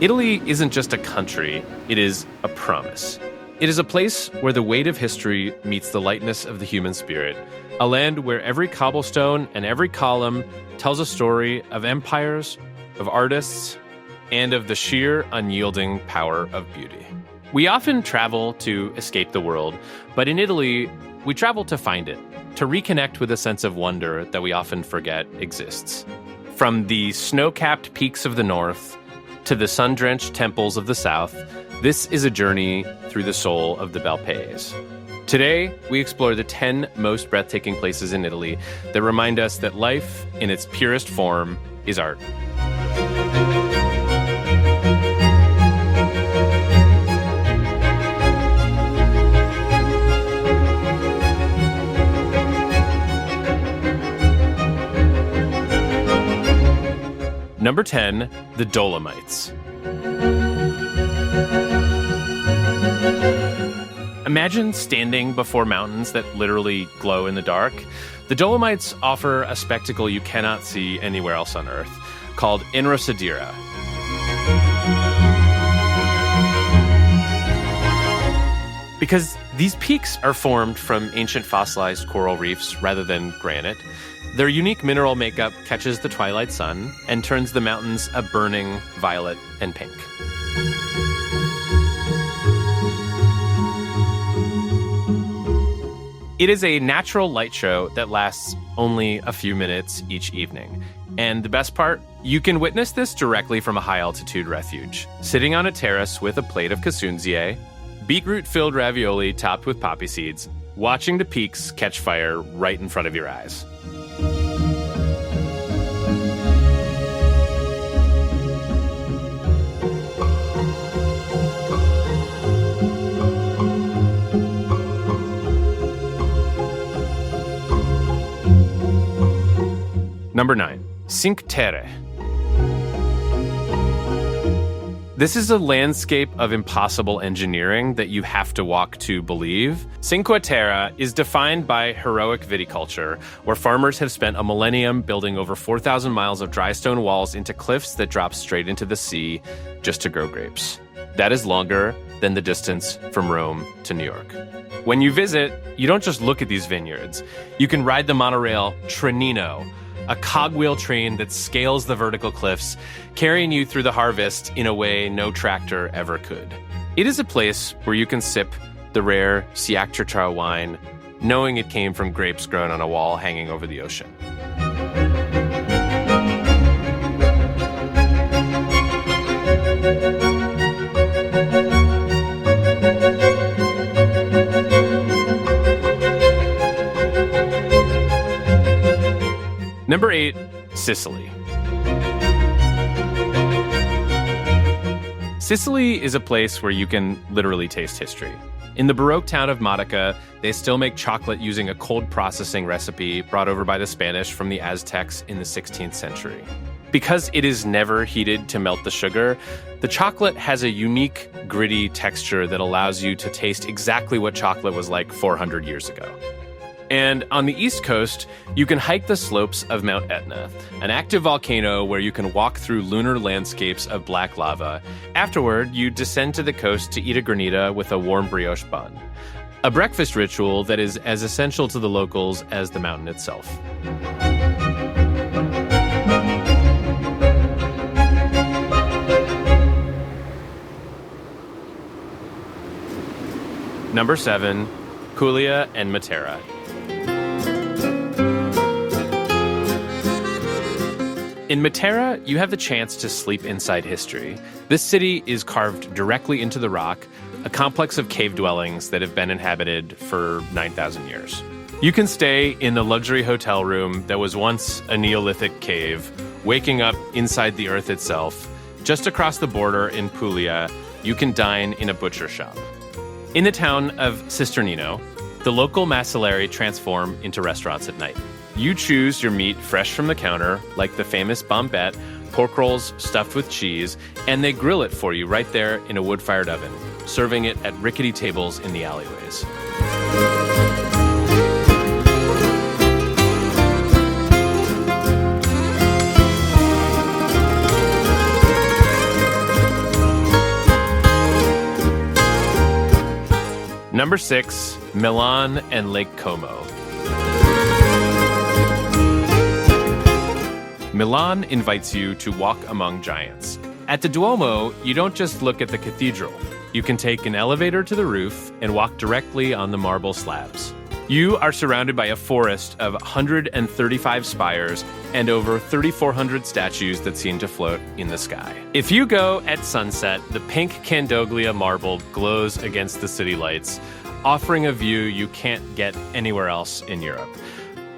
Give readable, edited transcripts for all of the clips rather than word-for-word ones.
Italy isn't just a country, it is a promise. It is a place where the weight of history meets the lightness of the human spirit, a land where every cobblestone and every column tells a story of empires, of artists, and of the sheer, unyielding power of beauty. We often travel to escape the world, but in Italy, we travel to find it, to reconnect with a sense of wonder that we often forget exists. From the snow-capped peaks of the north to the sun-drenched temples of the south, this is a journey through the soul of the Bel Paese. Today, we explore the 10 most breathtaking places in Italy that remind us that life, in its purest form, is art. Number 10, the Dolomites. Imagine standing before mountains that literally glow in the dark. The Dolomites offer a spectacle you cannot see anywhere else on Earth, called Inrosadira. Because these peaks are formed from ancient fossilized coral reefs rather than granite, their unique mineral makeup catches the twilight sun and turns the mountains a burning violet and pink. It is a natural light show that lasts only a few minutes each evening. And the best part, you can witness this directly from a high-altitude refuge, sitting on a terrace with a plate of casunzie, beetroot-filled ravioli topped with poppy seeds, watching the peaks catch fire right in front of your eyes. Number 9, Cinque Terre. This is a landscape of impossible engineering that you have to walk to believe. Cinque Terre is defined by heroic viticulture, where farmers have spent a millennium building over 4,000 miles of dry stone walls into cliffs that drop straight into the sea just to grow grapes. That is longer than the distance from Rome to New York. When you visit, you don't just look at these vineyards. You can ride the monorail Trenino, a cogwheel train that scales the vertical cliffs, carrying you through the harvest in a way no tractor ever could. It is a place where you can sip the rare Siactrachar wine, knowing it came from grapes grown on a wall hanging over the ocean. Number 8, Sicily. Sicily is a place where you can literally taste history. In the Baroque town of Modica, they still make chocolate using a cold processing recipe brought over by the Spanish from the Aztecs in the 16th century. Because it is never heated to melt the sugar, the chocolate has a unique, gritty texture that allows you to taste exactly what chocolate was like 400 years ago. And on the East Coast, you can hike the slopes of Mount Etna, an active volcano where you can walk through lunar landscapes of black lava. Afterward, you descend to the coast to eat a granita with a warm brioche bun, a breakfast ritual that is as essential to the locals as the mountain itself. Number 7, Puglia and Matera. In Matera, you have the chance to sleep inside history. This city is carved directly into the rock, a complex of cave dwellings that have been inhabited for 9,000 years. You can stay in the luxury hotel room that was once a Neolithic cave, waking up inside the earth itself. Just across the border in Puglia, you can dine in a butcher shop. In the town of Cisternino, the local macelleri transform into restaurants at night. You choose your meat fresh from the counter, like the famous bombette, pork rolls stuffed with cheese, and they grill it for you right there in a wood-fired oven, serving it at rickety tables in the alleyways. Number 6, Milan and Lake Como. Milan invites you to walk among giants. At the Duomo, you don't just look at the cathedral. You can take an elevator to the roof and walk directly on the marble slabs. You are surrounded by a forest of 135 spires and over 3,400 statues that seem to float in the sky. If you go at sunset, the pink Candoglia marble glows against the city lights, offering a view you can't get anywhere else in Europe.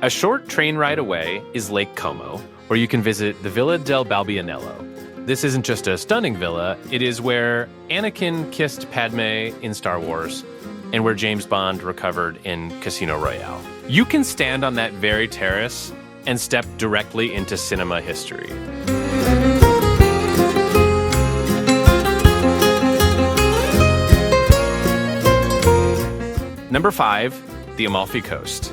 A short train ride away is Lake Como, where you can visit the Villa del Balbianello. This isn't just a stunning villa, it is where Anakin kissed Padme in Star Wars and where James Bond recovered in Casino Royale. You can stand on that very terrace and step directly into cinema history. Number 5, the Amalfi Coast.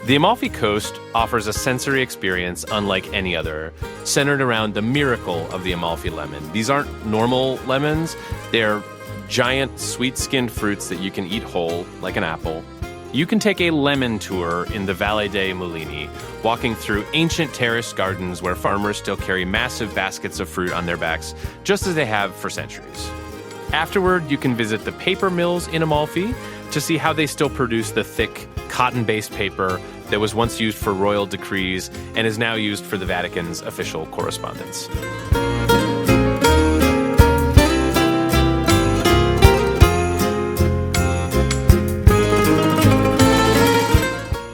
The Amalfi Coast offers a sensory experience unlike any other, centered around the miracle of the Amalfi lemon. These aren't normal lemons, they're giant sweet-skinned fruits that you can eat whole, like an apple. You can take a lemon tour in the Valle dei Mulini, walking through ancient terraced gardens where farmers still carry massive baskets of fruit on their backs, just as they have for centuries. Afterward, you can visit the paper mills in Amalfi to see how they still produce the thick, cotton-based paper that was once used for royal decrees and is now used for the Vatican's official correspondence.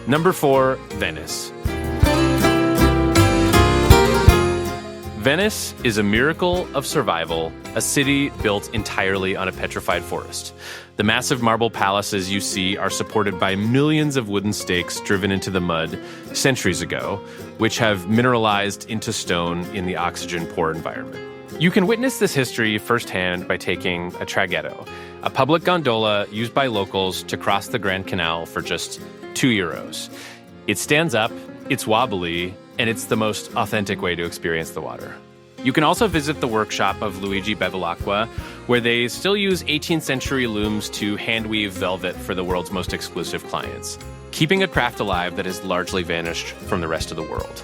Number 4, Venice. Venice is a miracle of survival, a city built entirely on a petrified forest. The massive marble palaces you see are supported by millions of wooden stakes driven into the mud centuries ago, which have mineralized into stone in the oxygen-poor environment. You can witness this history firsthand by taking a traghetto, a public gondola used by locals to cross the Grand Canal for just €2. It stands up, it's wobbly, and it's the most authentic way to experience the water. You can also visit the workshop of Luigi Bevilacqua, where they still use 18th century looms to hand-weave velvet for the world's most exclusive clients, keeping a craft alive that has largely vanished from the rest of the world.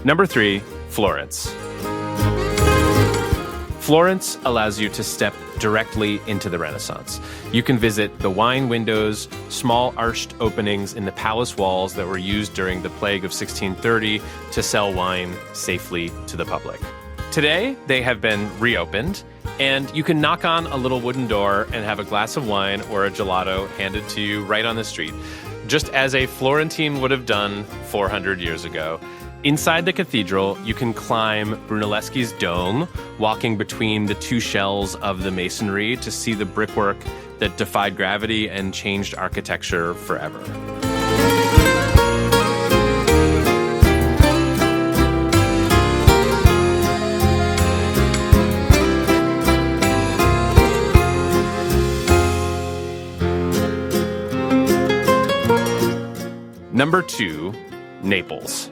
Number 3, Florence. Florence allows you to step directly into the Renaissance. You can visit the wine windows, small arched openings in the palace walls that were used during the plague of 1630 to sell wine safely to the public. Today, they have been reopened, and you can knock on a little wooden door and have a glass of wine or a gelato handed to you right on the street, just as a Florentine would have done 400 years ago. Inside the cathedral, you can climb Brunelleschi's dome, walking between the two shells of the masonry to see the brickwork that defied gravity and changed architecture forever. Number 2, Naples.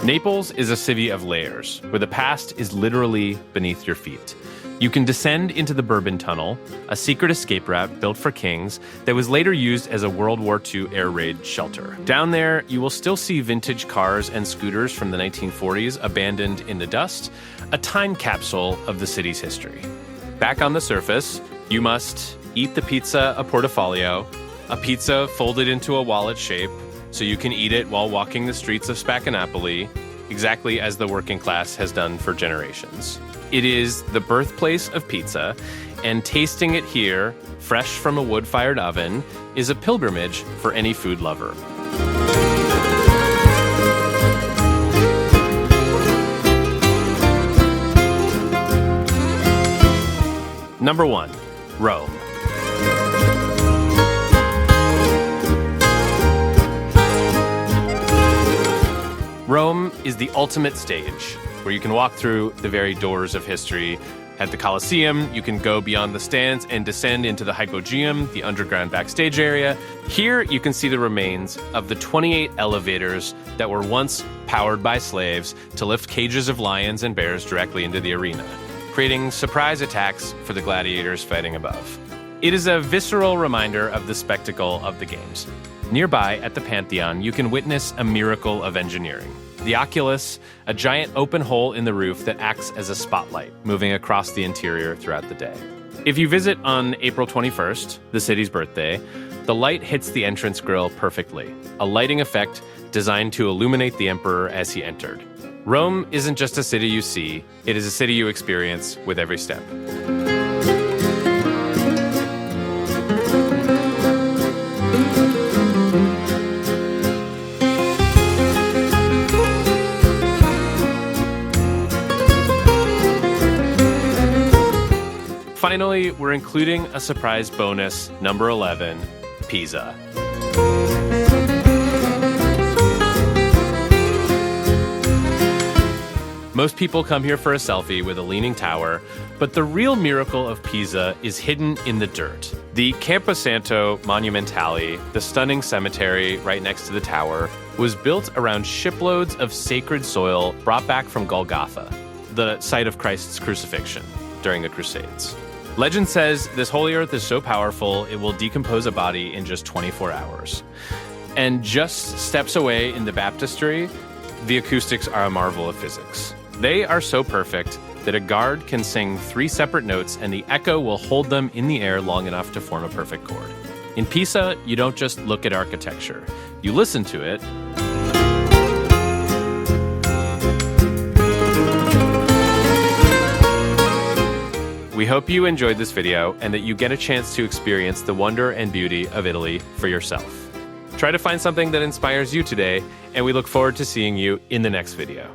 Naples is a city of layers, where the past is literally beneath your feet. You can descend into the Bourbon Tunnel, a secret escape route built for kings that was later used as a World War II air raid shelter. Down there, you will still see vintage cars and scooters from the 1940s abandoned in the dust, a time capsule of the city's history. Back on the surface, you must eat the pizza a portafolio, a pizza folded into a wallet shape, so you can eat it while walking the streets of Spaccanapoli, exactly as the working class has done for generations. It is the birthplace of pizza, and tasting it here, fresh from a wood-fired oven, is a pilgrimage for any food lover. Number 1, Rome. Rome is the ultimate stage, where you can walk through the very doors of history. At the Colosseum, you can go beyond the stands and descend into the Hypogeum, the underground backstage area. Here, you can see the remains of the 28 elevators that were once powered by slaves to lift cages of lions and bears directly into the arena, creating surprise attacks for the gladiators fighting above. It is a visceral reminder of the spectacle of the games. Nearby, at the Pantheon, you can witness a miracle of engineering. The oculus, a giant open hole in the roof that acts as a spotlight, moving across the interior throughout the day. If you visit on April 21st, the city's birthday, the light hits the entrance grille perfectly, a lighting effect designed to illuminate the emperor as he entered. Rome isn't just a city you see, it is a city you experience with every step. Finally, we're including a surprise bonus, number 11, Pisa. Most people come here for a selfie with a leaning tower, but the real miracle of Pisa is hidden in the dirt. The Camposanto Monumentale, the stunning cemetery right next to the tower, was built around shiploads of sacred soil brought back from Golgotha, the site of Christ's crucifixion during the Crusades. Legend says this holy earth is so powerful it will decompose a body in just 24 hours. And just steps away in the baptistry, the acoustics are a marvel of physics. They are so perfect that a guard can sing 3 separate notes and the echo will hold them in the air long enough to form a perfect chord. In Pisa, you don't just look at architecture, you listen to it. We hope you enjoyed this video and that you get a chance to experience the wonder and beauty of Italy for yourself. Try to find something that inspires you today, and we look forward to seeing you in the next video.